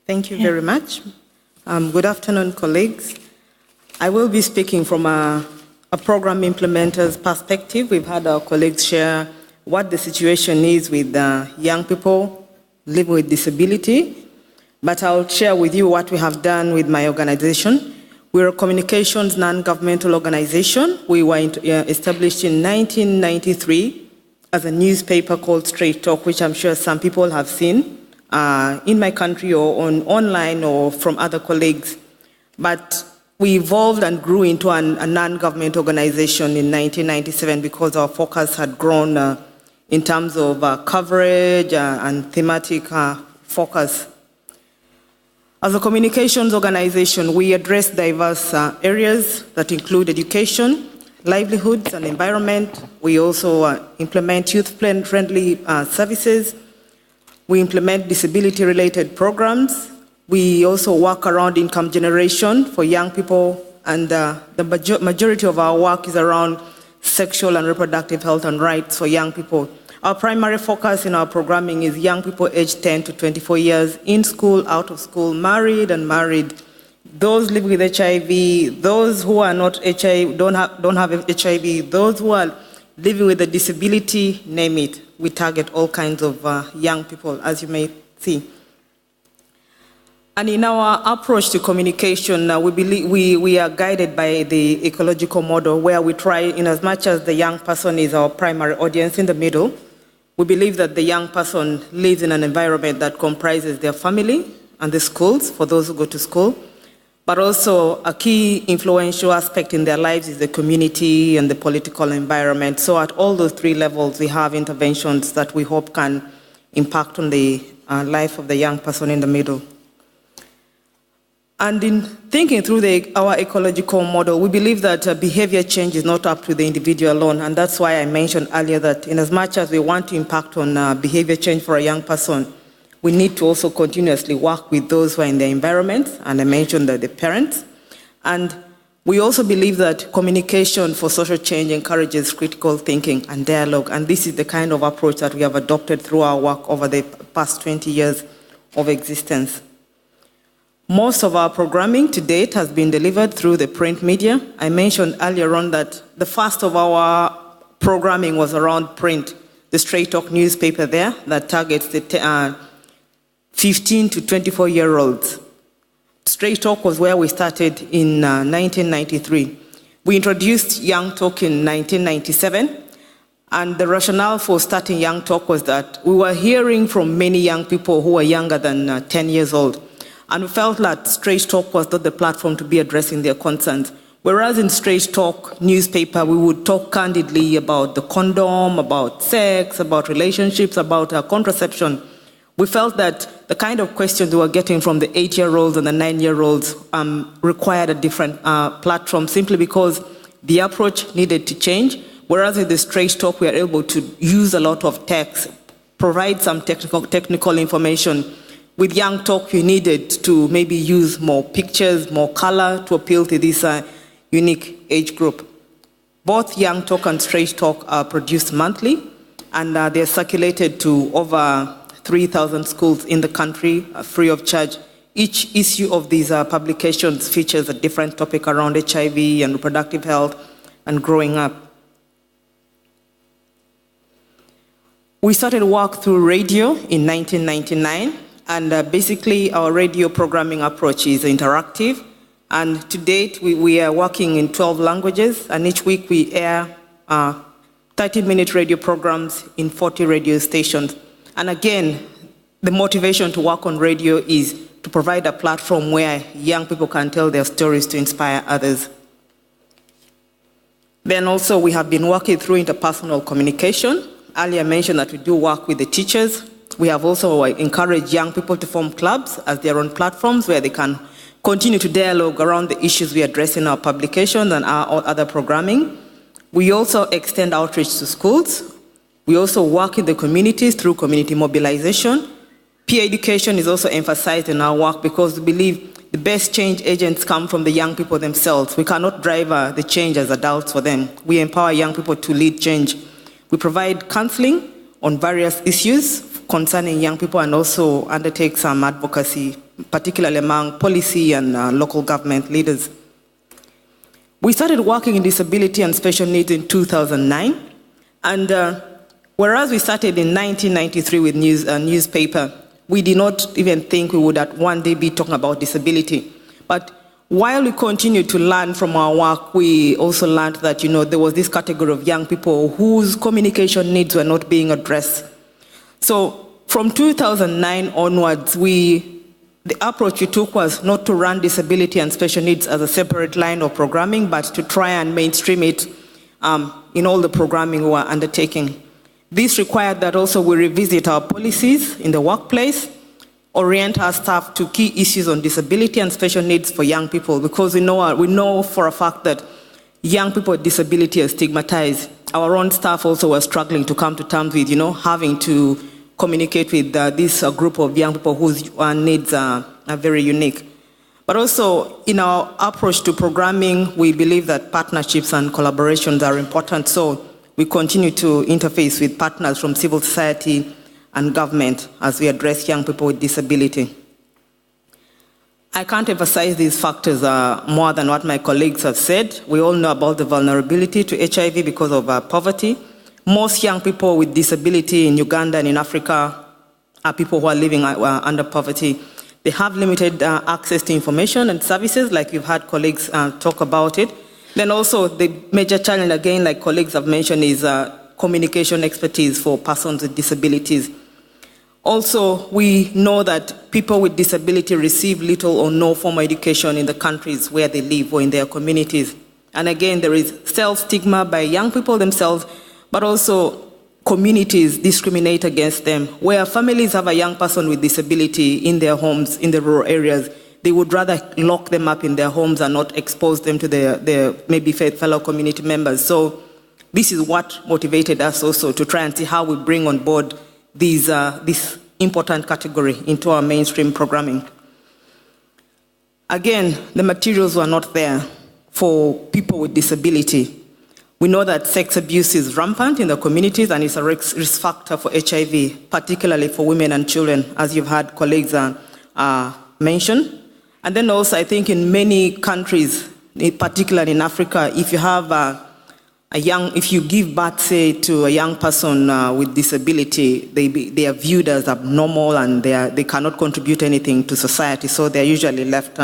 Thank you very much. Good afternoon, colleagues. I will be speaking from a program implementer's perspective. We've had our colleagues share what the situation is with young people living with disability, but I'll share with you what we have done with my organization. We're a communications non-governmental organization. We were established in 1993 as a newspaper called Straight Talk, which I'm sure some people have seen in my country or online or from other colleagues. But we evolved and grew into a non-government organization in 1997 because our focus had grown in terms of coverage and thematic focus. As a communications organization, we address diverse areas that include education, livelihoods, and environment. We also implement youth-friendly services. We implement disability-related programs. We also work around income generation for young people, and the majority of our work is around sexual and reproductive health and rights for young people. Our primary focus in our programming is young people aged 10 to 24 years, in school, out of school, married, unmarried, those living with HIV, those who are not HIV, don't have HIV, those who are living with a disability, name it. We target all kinds of young people, as you may see. And in our approach to communication, we believe we are guided by the ecological model, where we try, in as much as the young person is our primary audience in the middle, we believe that the young person lives in an environment that comprises their family and the schools, for those who go to school, but also a key influential aspect in their lives is the community and the political environment. So at all those three levels, we have interventions that we hope can impact on the life of the young person in the middle. And in thinking through our ecological model, we believe that behavior change is not up to the individual alone, and that's why I mentioned earlier that in as much as we want to impact on behavior change for a young person, we need to also continuously work with those who are in the environment, and I mentioned that the parents. And we also believe that communication for social change encourages critical thinking and dialogue, and this is the kind of approach that we have adopted through our work over the past 20 years of existence. Most of our programming to date has been delivered through the print media. I mentioned earlier on that the first of our programming was around print, the Straight Talk newspaper there that targets the 15 to 24-year-olds. Straight Talk was where we started in 1993. We introduced Young Talk in 1997, and the rationale for starting Young Talk was that we were hearing from many young people who were younger than 10 years old. And we felt that Straight Talk was not the platform to be addressing their concerns. Whereas in Straight Talk newspaper, we would talk candidly about the condom, about sex, about relationships, about contraception. We felt that the kind of questions we were getting from the 8-year-olds and the 9-year-olds required a different platform, simply because the approach needed to change. Whereas in the Straight Talk, we are able to use a lot of text, provide some technical information. With Young Talk, you needed to maybe use more pictures, more color to appeal to this unique age group. Both Young Talk and Straight Talk are produced monthly, and they're circulated to over 3,000 schools in the country, free of charge. Each issue of these publications features a different topic around HIV and reproductive health and growing up. We started work through radio in 1999. And basically, our radio programming approach is interactive. And to date, we are working in 12 languages. And each week, we air 30-minute radio programs in 40 radio stations. And again, the motivation to work on radio is to provide a platform where young people can tell their stories to inspire others. Then also, we have been working through interpersonal communication. Earlier, I mentioned that we do work with the teachers. We have also encouraged young people to form clubs as their own platforms where they can continue to dialogue around the issues we address in our publications and our other programming. We also extend outreach to schools. We also work in the communities through community mobilization. Peer education is also emphasized in our work because we believe the best change agents come from the young people themselves. We cannot drive the change as adults for them. We empower young people to lead change. We provide counseling on various issues concerning young people and also undertake some advocacy particularly among policy and local government leaders. We started working in disability and special needs in 2009, and whereas we started in 1993 with a newspaper, we did not even think we would at one day be talking about disability. But while we continued to learn from our work, we also learned that there was this category of young people whose communication needs were not being addressed. So from 2009 onwards, the approach we took was not to run disability and special needs as a separate line of programming, but to try and mainstream it in all the programming we were undertaking. This required that also we revisit our policies in the workplace, orient our staff to key issues on disability and special needs for young people, because we know for a fact that young people with disability are stigmatized. Our own staff also were struggling to come to terms with, having to communicate with this group of young people whose needs are very unique. But also, in our approach to programming, we believe that partnerships and collaborations are important, so we continue to interface with partners from civil society and government as we address young people with disability. I can't emphasize these factors more than what my colleagues have said. We all know about the vulnerability to HIV because of poverty. Most young people with disability in Uganda and in Africa are people who are living under poverty. They have limited access to information and services, like you've had colleagues talk about it. Then also the major challenge, again, like colleagues have mentioned, is communication expertise for persons with disabilities. Also, we know that people with disability receive little or no formal education in the countries where they live or in their communities. And again, there is self-stigma by young people themselves, but also communities discriminate against them. Where families have a young person with disability in their homes, in the rural areas, they would rather lock them up in their homes and not expose them to their maybe fellow community members. So this is what motivated us also to try and see how we bring on board this important category into our mainstream programming. Again, the materials were not there for people with disability. We know that sex abuse is rampant in the communities and it's a risk factor for HIV, particularly for women and children, as you've had colleagues mention. And then also, I think in many countries, particularly in Africa, if you have if you give birth, say, to a young person with disability, they are viewed as abnormal and they cannot contribute anything to society, so they're usually left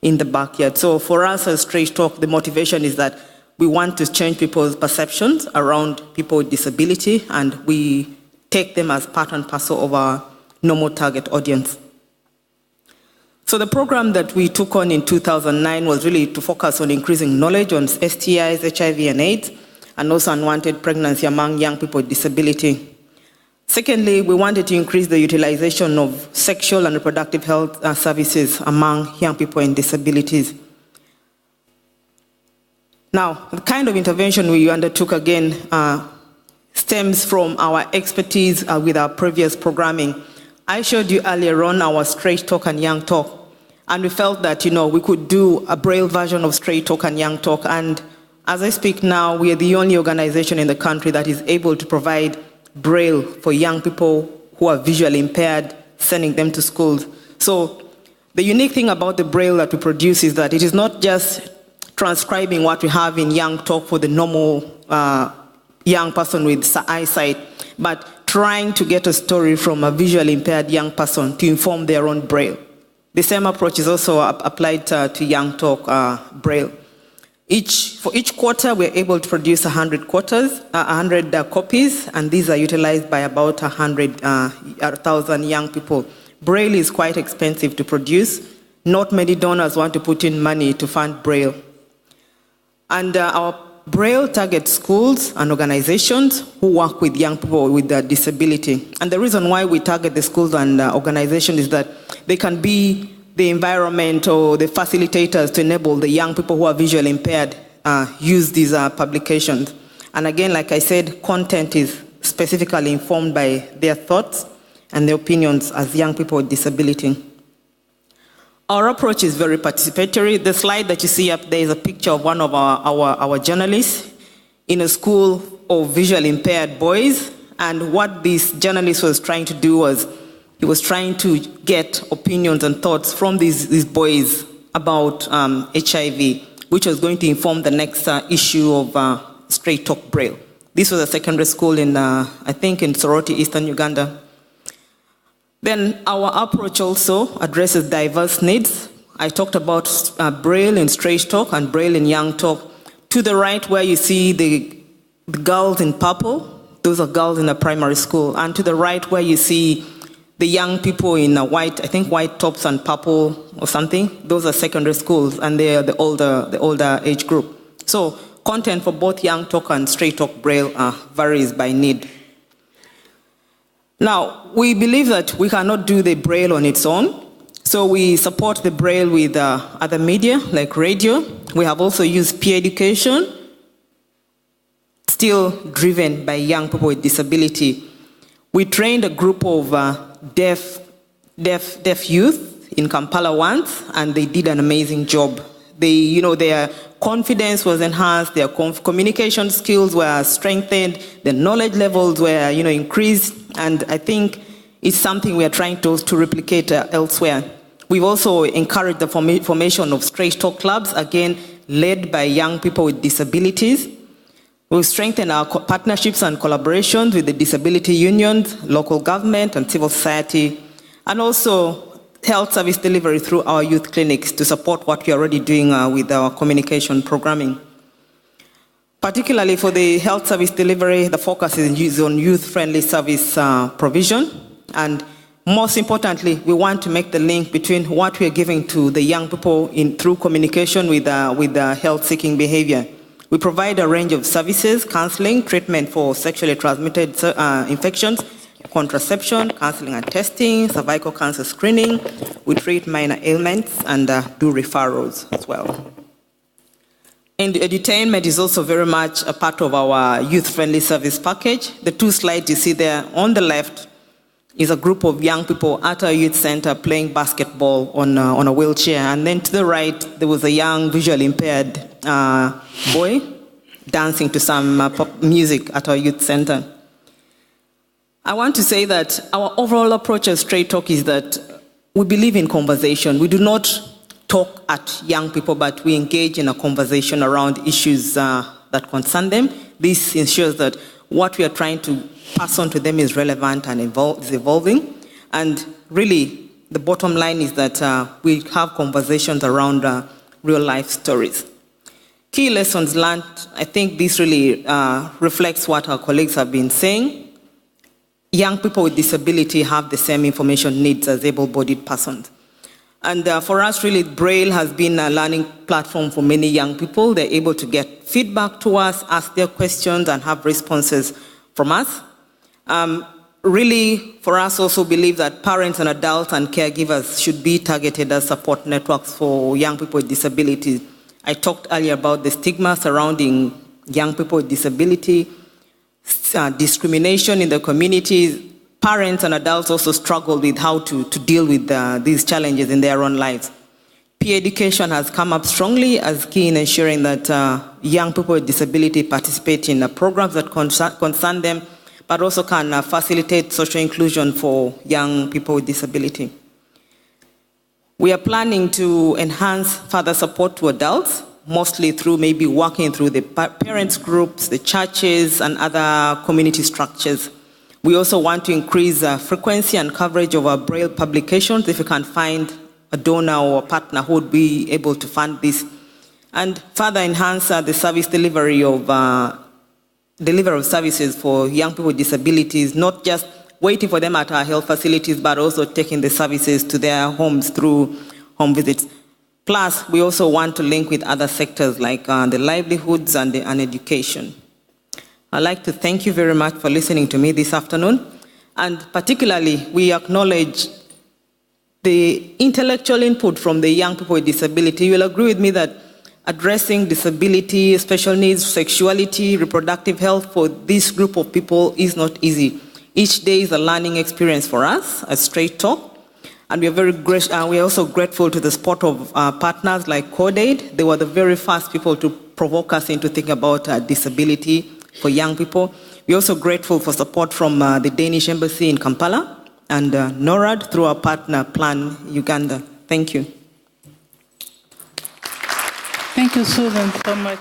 in the backyard. So for us as Straight Talk, the motivation is that we want to change people's perceptions around people with disability, and we take them as part and parcel of our normal target audience. So the program that we took on in 2009 was really to focus on increasing knowledge on STIs, HIV and AIDS, and also unwanted pregnancy among young people with disability. Secondly, we wanted to increase the utilization of sexual and reproductive health services among young people with disabilities. Now, the kind of intervention we undertook again stems from our expertise with our previous programming. I showed you earlier on our Straight Talk and Young Talk, and we felt that we could do a Braille version of Straight Talk and Young Talk, and as I speak now, we are the only organization in the country that is able to provide Braille for young people who are visually impaired, sending them to schools. So the unique thing about the Braille that we produce is that it is not just transcribing what we have in Young Talk for the normal young person with eyesight, but trying to get a story from a visually impaired young person to inform their own Braille. The same approach is also applied to Young Talk Braille. For each quarter, we're able to produce 100 copies, and these are utilized by about 100,000 young people. Braille is quite expensive to produce. Not many donors want to put in money to fund Braille. And our Braille targets schools and organizations who work with young people with a disability. And the reason why we target the schools and organizations is that they can be the environment or the facilitators to enable the young people who are visually impaired use these publications. And again, like I said, content is specifically informed by their thoughts and their opinions as young people with disability. Our approach is very participatory. The slide that you see up there is a picture of one of our journalists in a school of visually impaired boys. And what this journalist was trying to do was he was trying to get opinions and thoughts from these boys about HIV, which was going to inform the next issue of Straight Talk Braille. This was a secondary school in, I think, in Soroti, Eastern Uganda. Then our approach also addresses diverse needs. I talked about Braille in Straight Talk and Braille in Young Talk. To the right, where you see the girls in purple, those are girls in a primary school. And to the right, where you see the young people in white, I think white tops and purple or something, those are secondary schools, and they are the older age group. So content for both Young Talk and Straight Talk Braille varies by need. Now, we believe that we cannot do the Braille on its own, so we support the Braille with other media, like radio. We have also used peer education, still driven by young people with disability. We trained a group of deaf youth in Kampala once, and they did an amazing job. Their confidence was enhanced, their communication skills were strengthened, their knowledge levels were, increased, and I think it's something we are trying to replicate elsewhere. We've also encouraged the formation of Straight Talk clubs, again, led by young people with disabilities. We've strengthened our partnerships and collaborations with the disability unions, local government, and civil society, and also health service delivery through our youth clinics to support what we're already doing with our communication programming. Particularly for the health service delivery, the focus is on youth-friendly service provision, and most importantly, we want to make the link between what we are giving to the young people through communication with health-seeking behavior. We provide a range of services, counseling, treatment for sexually transmitted infections, contraception, counseling and testing, cervical cancer screening. We treat minor ailments and do referrals as well. And edutainment is also very much a part of our youth-friendly service package. The two slides you see there on the left is a group of young people at our youth center playing basketball on a wheelchair. And then to the right, there was a young visually impaired boy dancing to some pop music at our youth center. I want to say that our overall approach at Straight Talk is that we believe in conversation. We do not talk at young people, but we engage in a conversation around issues that concern them. This ensures that what we are trying to pass on to them is relevant and is evolving. And really, the bottom line is that we have conversations around real life stories. Key lessons learned, I think this really reflects what our colleagues have been saying. Young people with disability have the same information needs as able-bodied persons. And for us, really, Braille has been a learning platform for many young people. They're able to get feedback to us, ask their questions, and have responses from us. Really, for us, also believe that parents and adults and caregivers should be targeted as support networks for young people with disabilities. I talked earlier about the stigma surrounding young people with disability, discrimination in the community. Parents and adults also struggle with how to deal with these challenges in their own lives. Peer education has come up strongly as key in ensuring that young people with disability participate in programs that concern them, but also can facilitate social inclusion for young people with disability. We are planning to enhance further support to adults, mostly through maybe working through the parents groups, the churches, and other community structures. We also want to increase frequency and coverage of our Braille publications if we can find a donor or a partner who would be able to fund this, and further enhance the service delivery of services for young people with disabilities, not just waiting for them at our health facilities, but also taking the services to their homes through home visits. Plus, we also want to link with other sectors like the livelihoods and education. I'd like to thank you very much for listening to me this afternoon. And particularly, we acknowledge the intellectual input from the young people with disability. You will agree with me that addressing disability, special needs, sexuality, reproductive health for this group of people is not easy. Each day is a learning experience for us at Straight Talk. And we are also grateful to the support of partners like CodeAid. They were the very first people to provoke us into thinking about disability for young people. We're also grateful for support from the Danish Embassy in Kampala and NORAD through our partner Plan Uganda. Thank you. Thank you, Susan, so much.